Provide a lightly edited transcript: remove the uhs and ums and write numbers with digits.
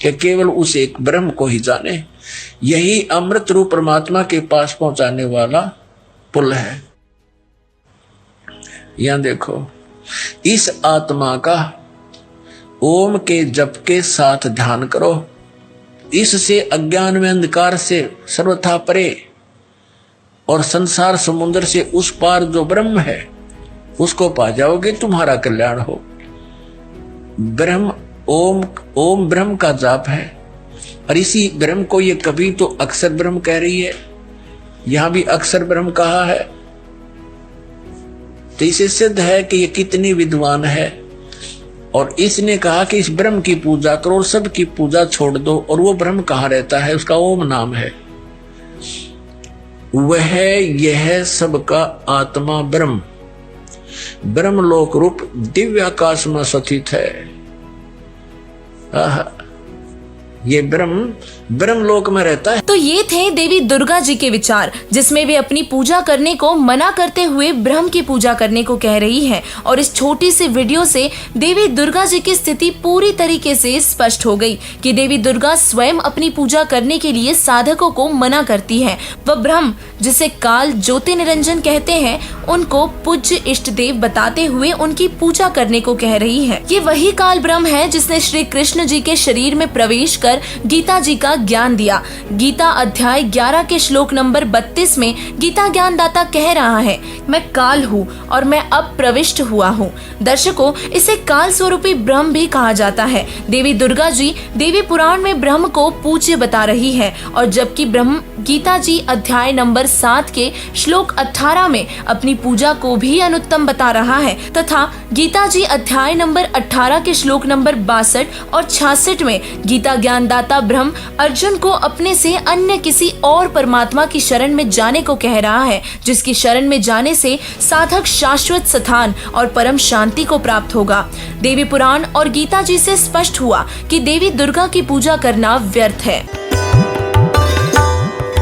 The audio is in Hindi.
कि केवल उस एक ब्रह्म को ही जाने। यही अमृत रूप परमात्मा के पास पहुंचाने वाला पुल है। यहां देखो, इस आत्मा का ओम के जप के साथ ध्यान करो, इससे अज्ञान में अंधकार से सर्वथा परे और संसार समुद्र से उस पार जो ब्रह्म है उसको पा जाओगे, तुम्हारा कल्याण हो। ब्रह्म ओम ब्रह्म का जाप है, और इसी ब्रह्म को ये कभी तो अक्षर ब्रह्म कह रही है, यहां भी अक्षर ब्रह्म कहा है। तो इसे सिद्ध है कि ये कितनी विद्वान है, और इसने कहा कि इस ब्रह्म की पूजा करो और सबकी पूजा छोड़ दो। और वो ब्रह्म कहाँ रहता है? उसका ओम नाम है। वह यह सबका आत्मा ब्रह्म ब्रह्मलोक रूप दिव्य आकाश में स्थित है। ये ब्रह्मलोक में रहता है। तो ये थे देवी दुर्गा जी के विचार, जिसमें वे अपनी पूजा करने को मना करते हुए ब्रह्म की पूजा करने को कह रही हैं। और इस छोटी सी वीडियो से देवी दुर्गा जी की स्थिति पूरी तरीके से स्पष्ट हो गई कि देवी दुर्गा स्वयं अपनी पूजा करने के लिए साधकों को मना करती है। वह ब्रह्म, जिसे काल ज्योति निरंजन कहते हैं, उनको पूज्य इष्ट देव बताते हुए उनकी पूजा करने को कह रही है। ये वही काल ब्रह्म है जिसने श्री कृष्ण जी के शरीर में प्रवेश कर गीता जी का ज्ञान दिया। गीता अध्याय 11 के श्लोक नंबर 32 में गीता ज्ञानदाता कह रहा है, मैं काल हूँ और मैं अब प्रविष्ट हुआ हूँ। दर्शकों, इसे काल स्वरूपी ब्रह्म भी कहा जाता है। देवी दुर्गा जी देवी पुराण में ब्रह्म को पूज्य बता रही है, और जबकि ब्रह्म गीता जी अध्याय नंबर 7 के श्लोक 18 में अपनी पूजा को भी अनुत्तम बता रहा है, तथा गीता जी अध्याय नंबर 18 के श्लोक नंबर 62 और 66 में गीता ज्ञानदाता ब्रह्म अर्जुन को अपने से अन्य किसी और परमात्मा की शरण में जाने को कह रहा है, जिसकी शरण में जाने से साधक शाश्वत स्थान और परम शांति को प्राप्त होगा। देवी पुराण और गीता जी से स्पष्ट हुआ कि देवी दुर्गा की पूजा करना व्यर्थ है।